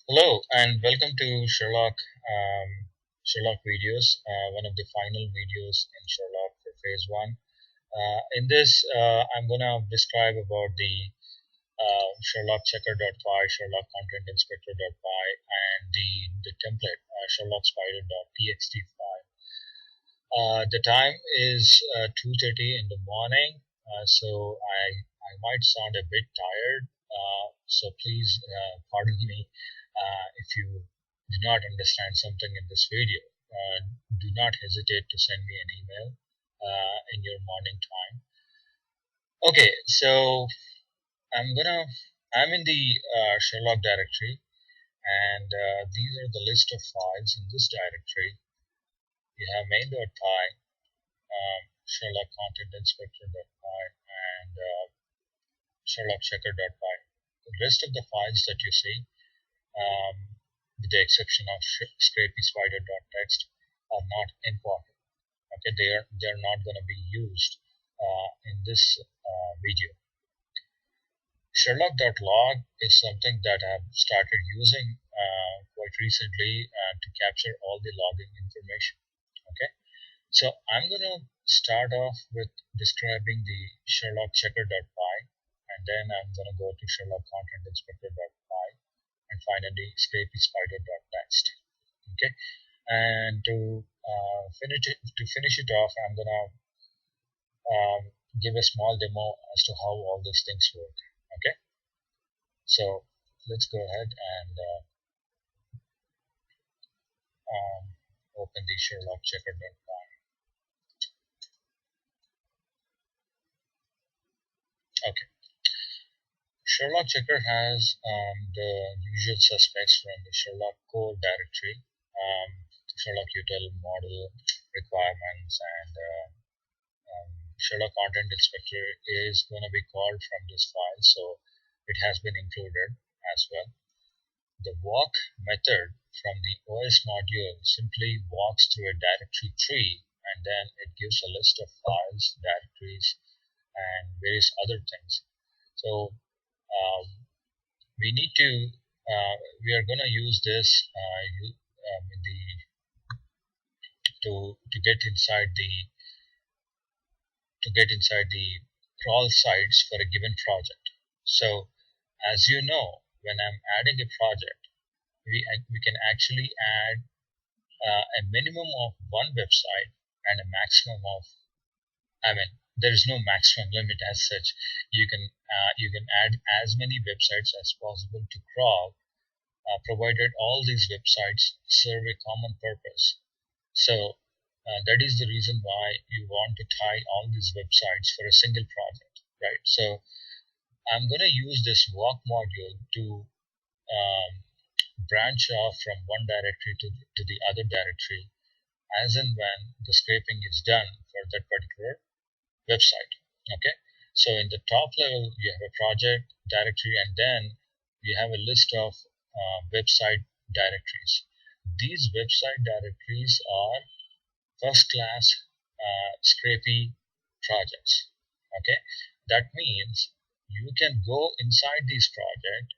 Hello and welcome to Sherlock videos, one of the final videos in Sherlock for phase one. In this, I'm gonna describe about the sherlockchecker.py, sherlockcontentinspector.py, and the template sherlockspider.txt file. The time is 2:30 in the morning, so I might sound a bit tired. So please pardon me if you do not understand something in this video. Do not hesitate to send me an email in your morning time. Okay, so I'm gonna I'm in the Sherlock directory, and these are the list of files in this directory. We have main.py, sherlockcontentinspector.py, and sherlockchecker.py. The rest of the files that you see, with the exception of scrapyspider.txt, are not important. Okay, they are not going to be used in this video. Sherlock.log is something that I've started using quite recently to capture all the logging information. Okay, so I'm going to start off with describing the sherlockchecker.py, and then I'm going to go to sherlockcontentinspector.py and finally scrapyspider.txt. Okay, and to finish it off, I'm going to give a small demo as to how all these things work. Okay, so let's go ahead and open the sherlockchecker.py. Okay, Sherlock Checker has the usual suspects from the Sherlock core directory, Sherlock util model requirements, and Sherlock Content Inspector is going to be called from this file, so it has been included as well. The walk method from the OS module simply walks through a directory tree, and then it gives a list of files, directories, and various other things. So we need to we are going to use this to get inside the crawl sites for a given project. So as you know, when I'm adding a project, we can actually add a minimum of one website and a maximum of, I mean, there is no maximum limit as such. You can add as many websites as possible to crawl, provided all these websites serve a common purpose. So that is the reason why you want to tie all these websites for a single project, right? So I'm going to use this walk module to um, branch off from one directory to the other directory as and when the scraping is done for that particular website. Okay, so in the top level you have a project directory, and then you have a list of website directories. These website directories are first class scrapy projects. Okay, that means you can go inside these projects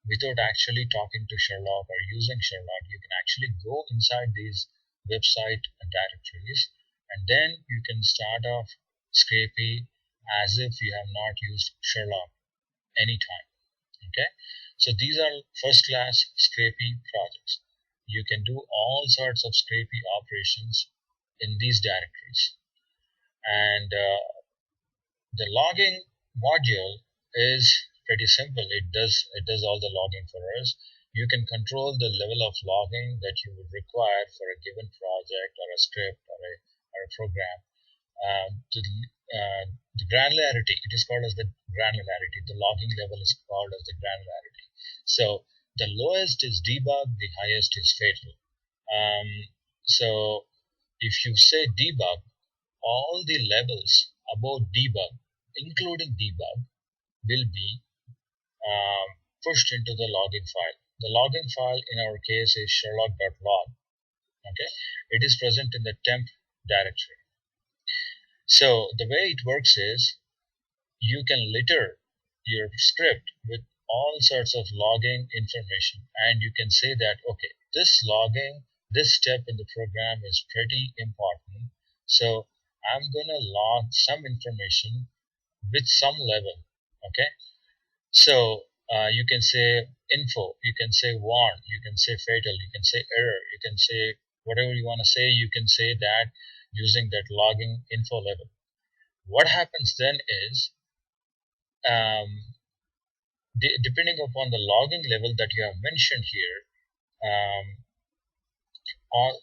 without actually talking to Sherlock or using Sherlock. You can actually go inside these website directories, and then you can start off scrapy as if you have not used Sherlock anytime. Okay, so these are first class scrapy projects. You can do all sorts of scrapy operations in these directories, and the logging module is pretty simple. It does all the logging for us. You can control the level of logging that you would require for a given project or a script or a program. The granularity, it is called as the granularity. The logging level is called as the granularity. So the lowest is debug, the highest is fatal. So if you say debug, all the levels above debug, including debug, will be pushed into the logging file. The logging file in our case is sherlock.log. Okay, it is present in the temp directory. So the way it works is you can litter your script with all sorts of logging information, and you can say that, okay, this logging, this step in the program is pretty important, so I'm going to log some information with some level. Okay, so you can say info, you can say warn, you can say fatal, you can say error, you can say whatever you want to say, you can say that using that logging info level. What happens then is, um, depending upon the logging level that you have mentioned here, um, all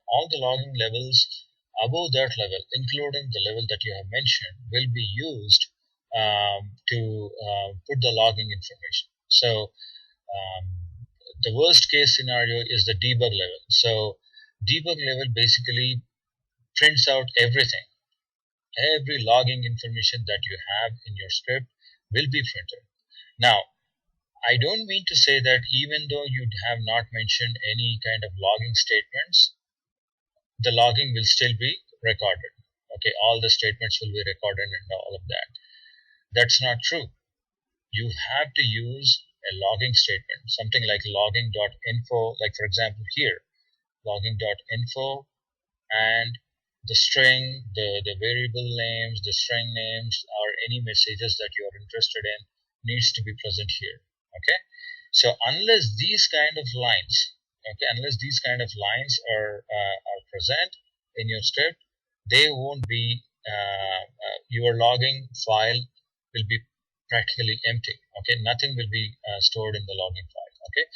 all the logging levels above that level, including the level that you have mentioned, will be used to put the logging information. So um, the worst case scenario is the debug level. So debug level basically prints out everything. Every logging information that you have in your script will be printed. Now, I don't mean to say that even though you have not mentioned any kind of logging statements, the logging will still be recorded. Okay, all the statements will be recorded and all of that. That's not true. You have to use a logging statement, something like logging.info, like for example here, logging.info, and the string, the variable names, the string names, or any messages that you are interested in needs to be present here. Okay, so unless these kind of lines, okay, unless these kind of lines are present in your script, they won't be your logging file will be practically empty. Okay, nothing will be stored in the logging file. Okay,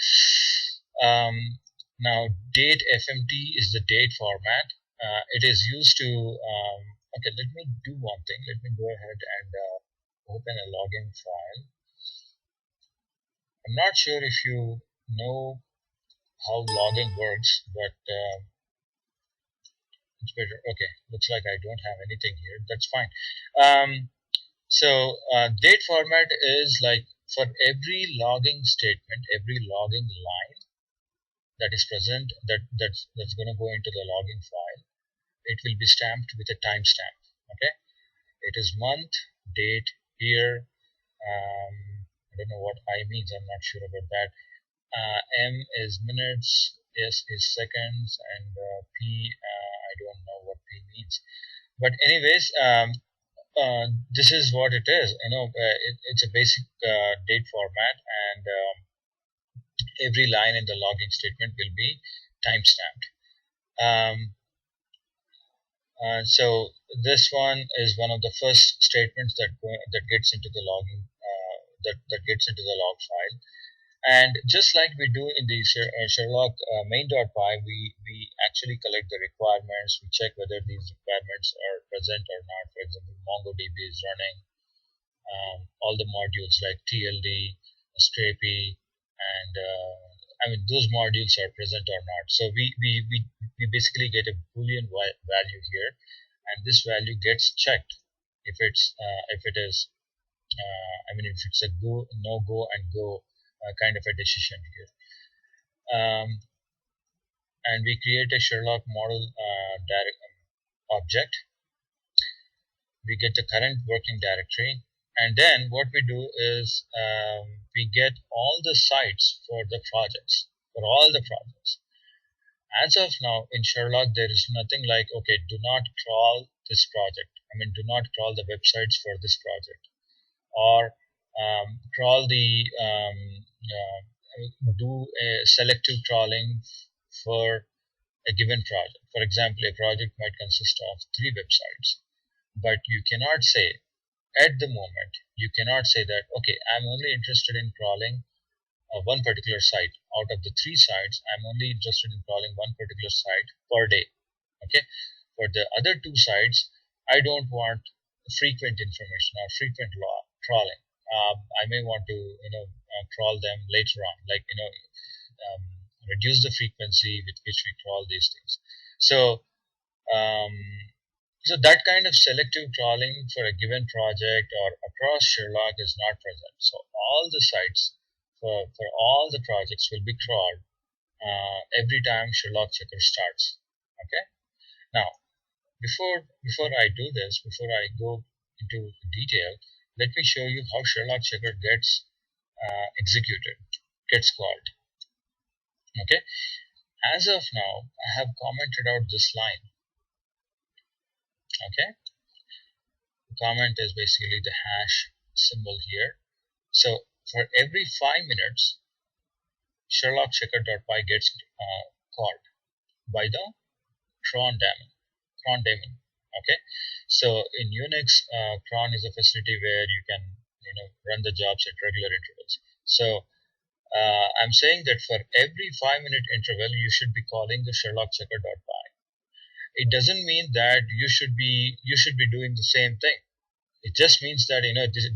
now date fmt is the date format. It is used to okay, let me do one thing. Let me go ahead and open a logging file. I'm not sure if you know how logging works, but it's better. Okay, looks like I don't have anything here. That's fine. Date format is like for every logging statement, every logging line that is present, that's going to go into the logging file, it will be stamped with a timestamp. Okay, it is month, date, year. I don't know what I means. I'm not sure about that. M is minutes, S is seconds, and P, I don't know what P means. But anyways, this is what it is. It's a basic date format, and every line in the logging statement will be time stamped. Um, so this one is one of the first statements that gets into the logging that gets into the log file. And just like we do in the Sherlock main.py, we actually collect the requirements. We check whether these requirements are present or not. For example, MongoDB is running, all the modules like TLD, Scrapy, and I mean those modules are present or not. So we basically get a boolean value here, and this value gets checked if it is I mean if it's a go, no go, and go kind of a decision here. And we create a Sherlock model object. We get the current working directory, and then what we do is we get all the sites for the projects, for all the projects. As of now in Sherlock, there is nothing like, okay, do not crawl this project. I mean, do not crawl the websites for this project, or crawl the do a selective crawling for a given project. For example, a project might consist of 3 websites, but you cannot say at the moment, you cannot say that, okay, I'm only interested in crawling one particular site. Out of the 3 sites, I'm only interested in crawling one particular site per day. Okay, for the other 2 sites, I don't want frequent information or frequent crawling. I may want to crawl them later on, like um, reduce the frequency with which we crawl these things. So um, so that kind of selective crawling for a given project or across Sherlock is not present. So all the sites for all the projects will be crawled every time Sherlock checker starts. Okay. Now, before I do this, before I go into detail, let me show you how Sherlock Checker gets executed, gets called. Okay, as of now, I have commented out this line. Okay, the comment is basically the hash symbol here. So for every 5 minutes, sherlockchecker.py gets called by the cron daemon. Cron daemon. Okay, so in Unix, cron is a facility where you can run the jobs at regular intervals. So I'm saying that for every 5 minute interval, you should be calling the sherlockchecker.py. It doesn't mean that you should be doing the same thing. It just means that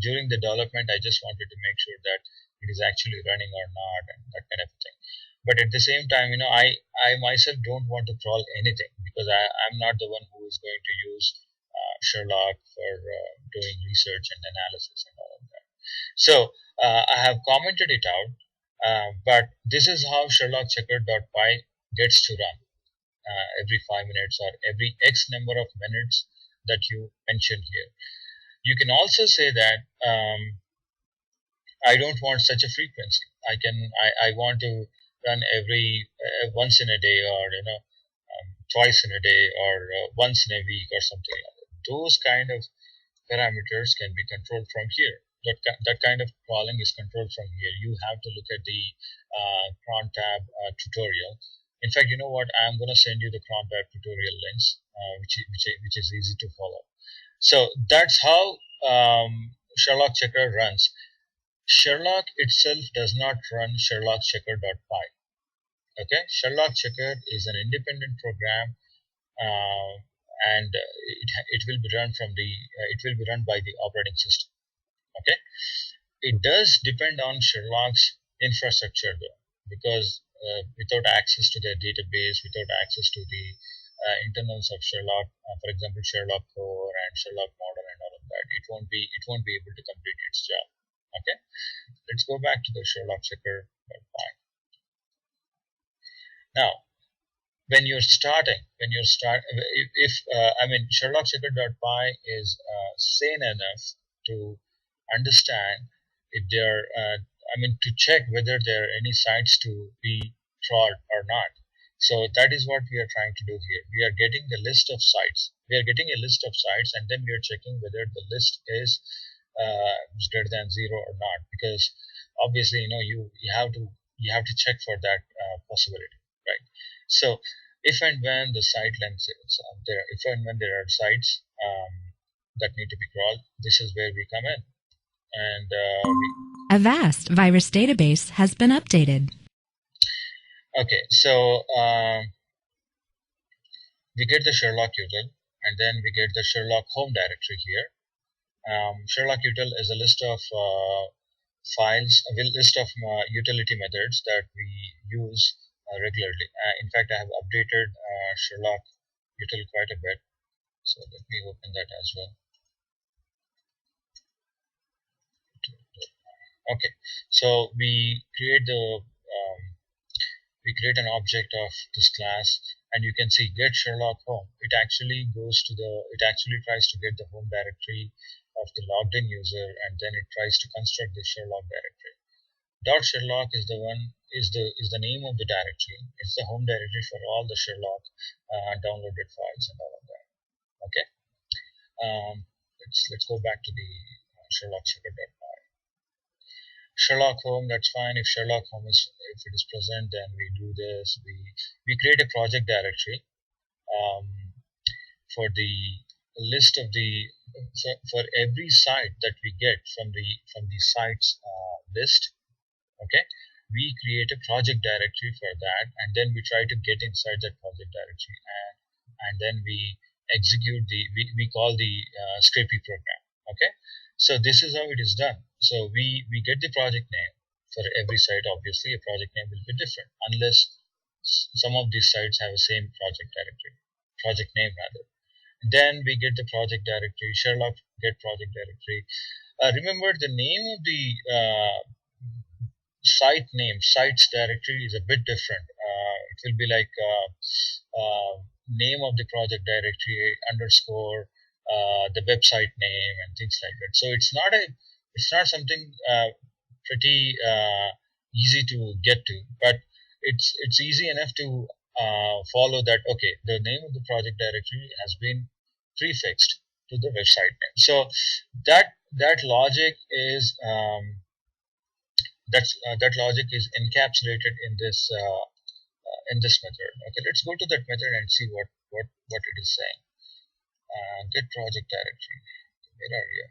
during the development, I just wanted to make sure that it is actually running or not, and that kind of thing. But at the same time, I myself don't want to crawl anything, because I'm not the one who is going to use Sherlock for doing research and analysis and all of that. So I have commented it out, but this is how sherlockchecker.py gets to run every 5 minutes or every X number of minutes that you mentioned here. You can also say that I don't want such a frequency. I want to run every once in a day, or twice in a day, or once in a week, or something like that. Those kind of parameters can be controlled from here. That kind of crawling is controlled from here. You have to look at the cron tab tutorial. In fact, you know what? I'm going to send you the cron tab tutorial links, which is easy to follow. So that's how Sherlock Checker runs. Sherlock itself does not run sherlockchecker.py. Okay, Sherlock Checker is an independent program, uh, and it will be run by the operating system. Okay, it does depend on Sherlock's infrastructure though, because without access to their database, without access to the internals of Sherlock, for example, Sherlock Core and Sherlock Model and all of that, it won't be able to complete its job. Okay, let's go back to the Sherlock Checker. Now, if I mean, sherlockchecker.py is sane enough to understand if there I mean, to check whether there are any sites to be trawled or not. So that is what we are trying to do here. We are getting the list of sites. We are getting a list of sites, and then we are checking whether the list is greater than zero or not. Because obviously, you have to check for that possibility, right? So if and when the site length is there, if and when there are sites that need to be crawled, this is where we come in. And A vast virus database has been updated. okay, so we get the Sherlock util, and then we get the Sherlock home directory here. Sherlock util is a list of files, a list of utility methods that we use regularly. In fact, I have updated Sherlock util quite a bit. So let me open that as well. Okay, so we create an object of this class, and you can see get Sherlock home. It actually tries to get the home directory of the logged in user, and then it tries to construct the Sherlock directory. .sherlock is the name of the directory. It's the home directory for all the Sherlock downloaded files and all of that. Okay, let's go back to the Sherlock checker.py. Sherlock home, that's fine. If Sherlock home if it is present, then we do this. We create a project directory um, for the list of the for every site that we get from the sites list. Okay, we create a project directory for that, and then we try to get inside that project directory, and then we execute we call the scrapy program. Okay, so this is how it is done. So we get the project name for every site. Obviously, a project name will be different unless some of these sites have the same project name rather. Then we get the project directory, Sherlock get project directory. Remember, the name of the sites directory is a bit different. It will be like name of the project directory underscore the website name and things like that. So it's not something pretty easy to get to, but it's easy enough to follow that. Okay, the name of the project directory has been prefixed to the website name. So that logic is that logic is encapsulated in this method. Okay, let's go to that method and see what it is saying. Get project directory. Where are you?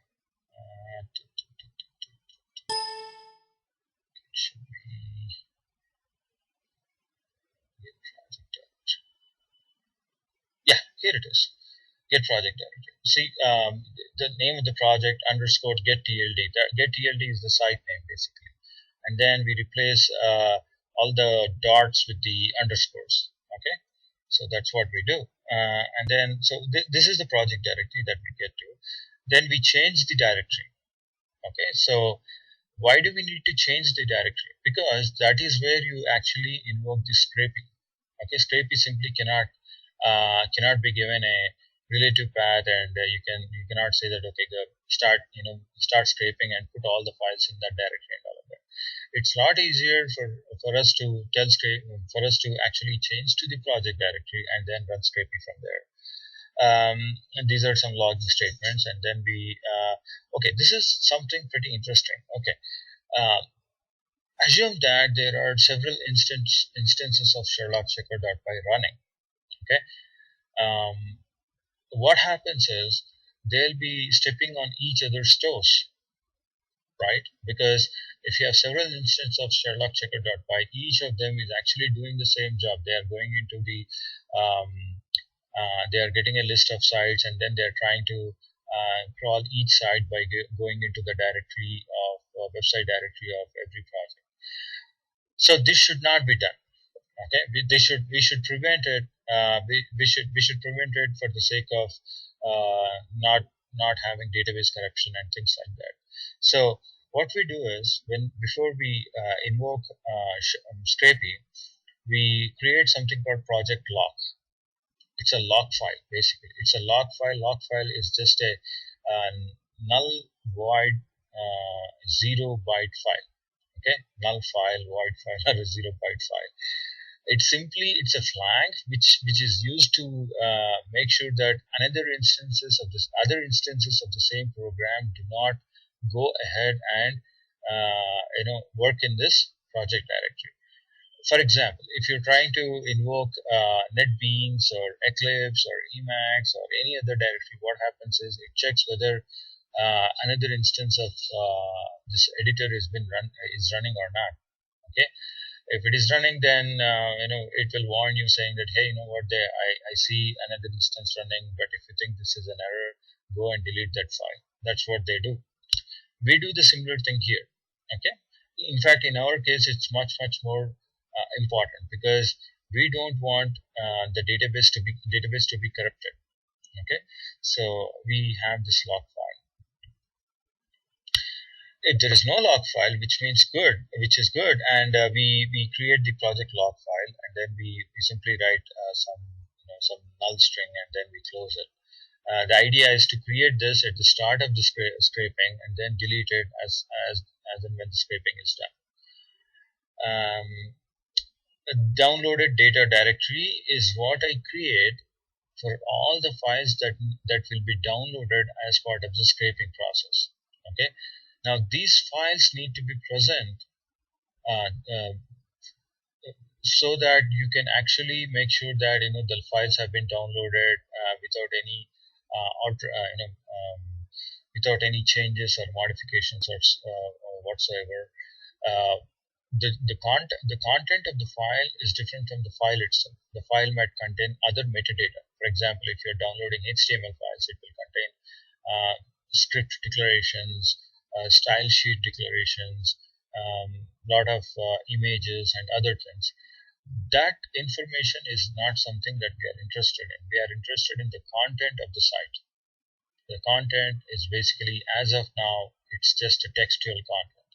It should be get project directory. Yeah, here it is. Get project directory. See, the name of the project underscore get TLD. That get TLD is the site name basically, and then we replace all the dots with the underscores. Okay, so that's what we do, and then so this is the project directory that we get to. Then we change the directory. Okay, so why do we need to change the directory? Because that is where you actually invoke the scraping. Okay, scraping simply cannot be given a relative path, and you cannot say that okay, start scraping and put all the files in that directory and all of that. It's a lot easier for us to for us to actually change to the project directory and then run scraping from there. And these are some logging statements, and then okay, this is something pretty interesting. Okay, uh, assume that there are several instances of sherlockchecker.py running. Okay, um, what happens is they'll be stepping on each other's toes, right? Because if you have several instances of sherlockchecker.py, each of them is actually doing the same job. They are going into um, they are getting a list of sites, and then they're trying to crawl each site by going into the directory of website directory of every project. So this should not be done. Okay, we should prevent it. We should prevent it for the sake of not having database corruption and things like that. So what we do is when before we invoke scraping, we create something called project lock. It's a log file basically. It's a log file. Log file is just a uh, null void 0 byte file. Okay, null file, void file, or a 0 byte file. It's a flag which is used to make sure that other instances of the same program do not go ahead and work in this project directory. For example, if you're trying to invoke NetBeans or Eclipse or Emacs or any other directory, what happens is it checks whether another instance of this editor is running or not. Okay, if it is running, then it will warn you saying that hey, you know what, I see another instance running, but if you think this is an error, go and delete that file. That's what they do. We do the similar thing here. Okay, in fact, in our case, it's much more important because we don't want the database to be corrupted. Okay, so we have this log file. If there is no log file, which is good, and we create the project log file, and then we simply write some null string, and then we close it. The idea is to create this at the start of the scraping, and then delete it as and when the scraping is done. A downloaded data directory is what I create for all the files that will be downloaded as part of the scraping process. Okay, now these files need to be present uh, uh, so that you can actually make sure that the files have been downloaded without any without any changes or modifications or whatsoever. Uh, the content of the file is different from the file itself. The file might contain other metadata. For example, if you're downloading HTML files, it will contain script declarations, style sheet declarations, lot of images and other things. That information is not something that we are interested in. We are interested in the content of the site. The content is basically, as of now, it's just a textual content.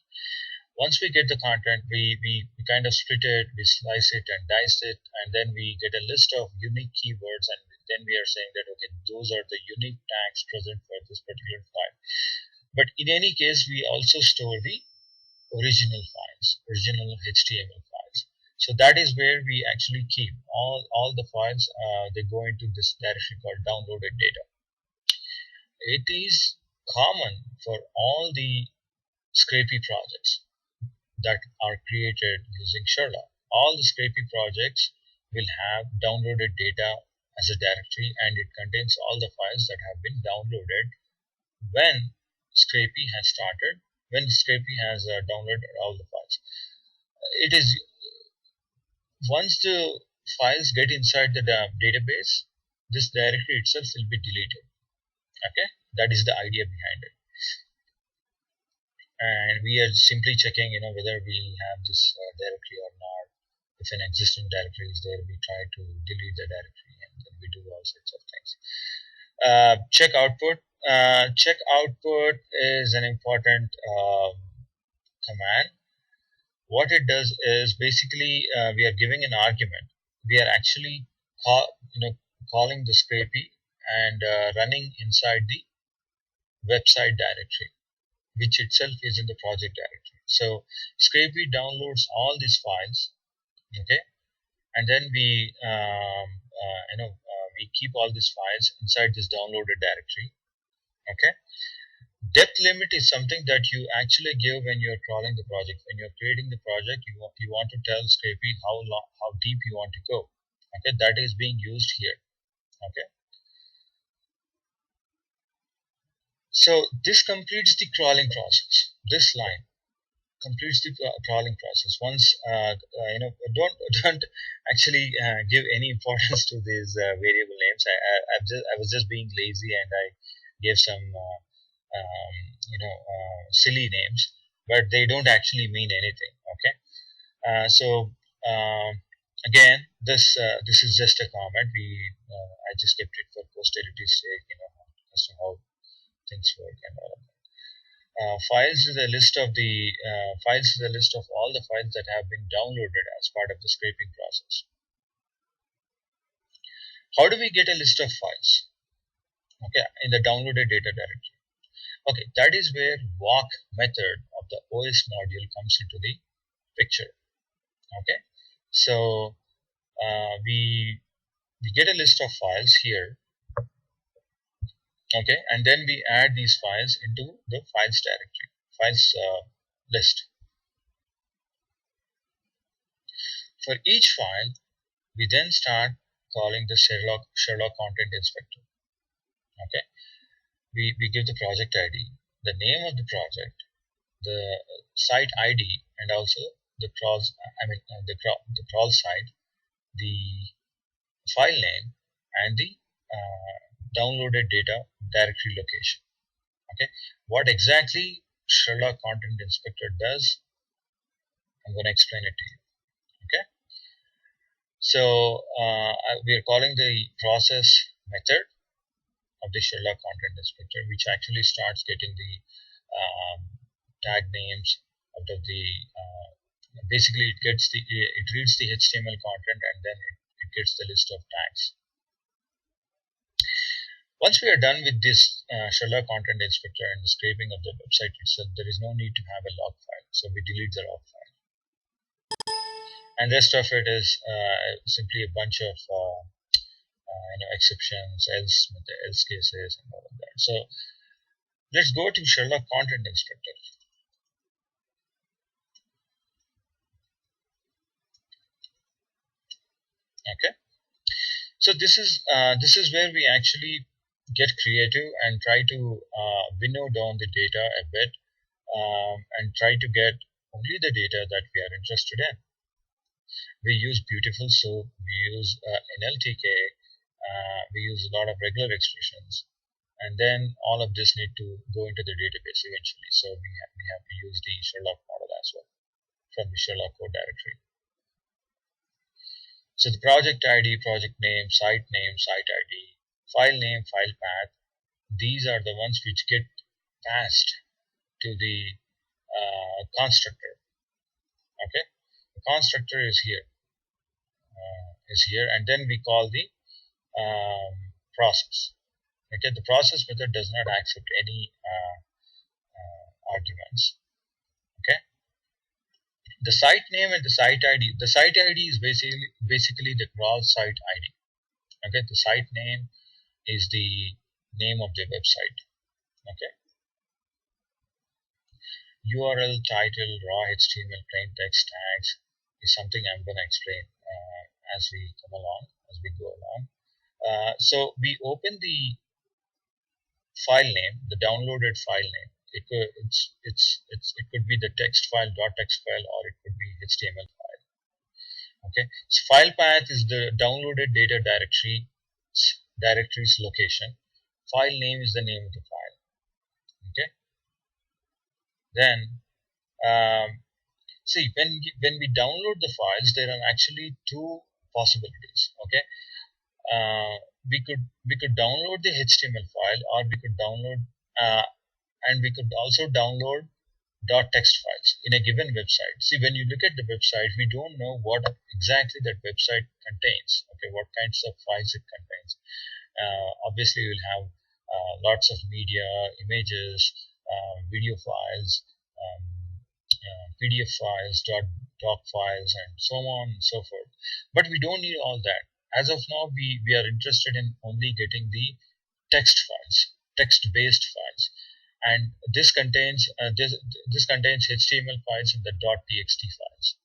Once we get the content, we kind of split it, we slice it and dice it, and then we get a list of unique keywords, and then we are saying that okay, those are the unique tags present for this particular file. But in any case, we also store the original files, original HTML files. So that is where we actually keep all the files. They go into this directory called downloaded data. It is common for all the Scrapy projects that are created using Sherlock. All the Scrapy projects will have downloaded data as a directory, and it contains all the files that have been downloaded when Scrapy has started, when Scrapy has downloaded all the files. It is once the files get inside the database, this directory itself will be deleted. Okay, that is the idea behind it. And we are simply checking, whether we have this directory or not. If an existing directory is there, we try to delete the directory, and then we do all sorts of things. Check output. Check output is an important command. What it does is basically we are giving an argument. We are actually calling the Scrapy and running inside the website directory, which itself is in the project directory. So Scrapy downloads all these files, okay, and then we keep all these files inside this downloaded directory, okay. Depth limit is something that you actually give when you're crawling the project. When you're creating the project, you want to tell Scrapy how deep you want to go. Okay, that is being used here. Okay, so this completes the crawling process. This line completes the crawling process. Once don't actually give any importance to these variable names. I was just being lazy, and I gave some silly names, but they don't actually mean anything. Okay, so again, this is just a comment. I just kept it for posterity's sake, as to how things work and all of that. Files is a list of all the files that have been downloaded as part of the scraping process. How do we get a list of files? Okay, in the downloaded data directory. Okay, that is where walk method of the OS module comes into the picture. Okay, so we get a list of files here. Okay, and then we add these files into the files directory, files list. For each file, we then start calling the Sherlock Content Inspector. Okay, we give the project ID, the name of the project, the site ID, and also the the crawl site, the file name, and the downloaded data directory location. Okay, what exactly Sherlock Content Inspector does, I'm going to explain it to you. Okay, so we are calling the process method of the Sherlock Content Inspector, which actually starts getting the tag names out of the basically it reads the HTML content, and then it gets the list of tags. Once we are done with this Sherlock Content Inspector and the scraping of the website itself, there is no need to have a log file, so we delete the log file, and rest of it is simply a bunch of exceptions, else cases, and all of that. So let's go to Sherlock Content Inspector. Okay, so this is where we actually get creative and try to winnow down the data a bit, and try to get only the data that we are interested in. We use beautiful soup, we use NLTK, we use a lot of regular expressions, and then all of this need to go into the database eventually. So we have to use the Sherlock model as well from the Sherlock code directory. So the project ID, project name, site ID, file name, file path, these are the ones which get passed to the constructor. constructor is here, and then we call the process. Okay, the process method does not accept any arguments. Okay, the site name and the site ID. The site ID is basically the crawl site ID. Okay, the site name is the name of the website. Okay, URL, title, raw HTML, plain text tags is something I'm going to explain as we come along, as we go along. So we open the file name, the downloaded file name. It could be the text file, .text file, or it could be HTML file. Okay, so file path is the downloaded data directory's location. File name is the name of the file. Okay, then see, when we download the files, there are actually two possibilities. Okay, we could download the HTML file, or we could download and we could also download .text files in a given website. See, when you look at the website, we don't know what exactly that website contains. Okay, what kinds of files it contains. Obviously, you'll have lots of media, images, video files, PDF files, doc files, and so on and so forth. But we don't need all that. As of now, we are interested in only getting the text files, text-based files, and this contains HTML files and the .txt files,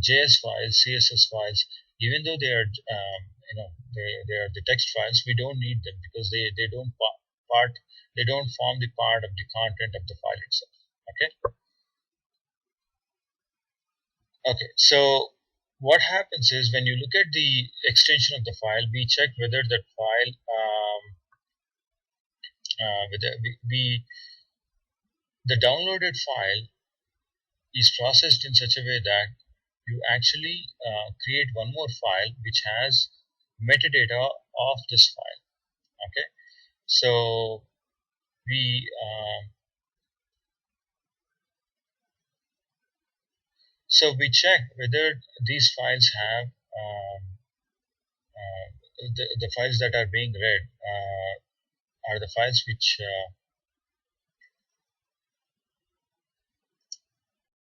JS files, CSS files. Even though they are they are the text files, we don't need them because they don't part they don't form the part of the content of the file itself. Okay. Okay, so what happens is when you look at the extension of the file, we check whether that file, whether the downloaded file is processed in such a way that you actually create one more file which has metadata of this file. Okay, so we check whether these files have the files that are being read are the files which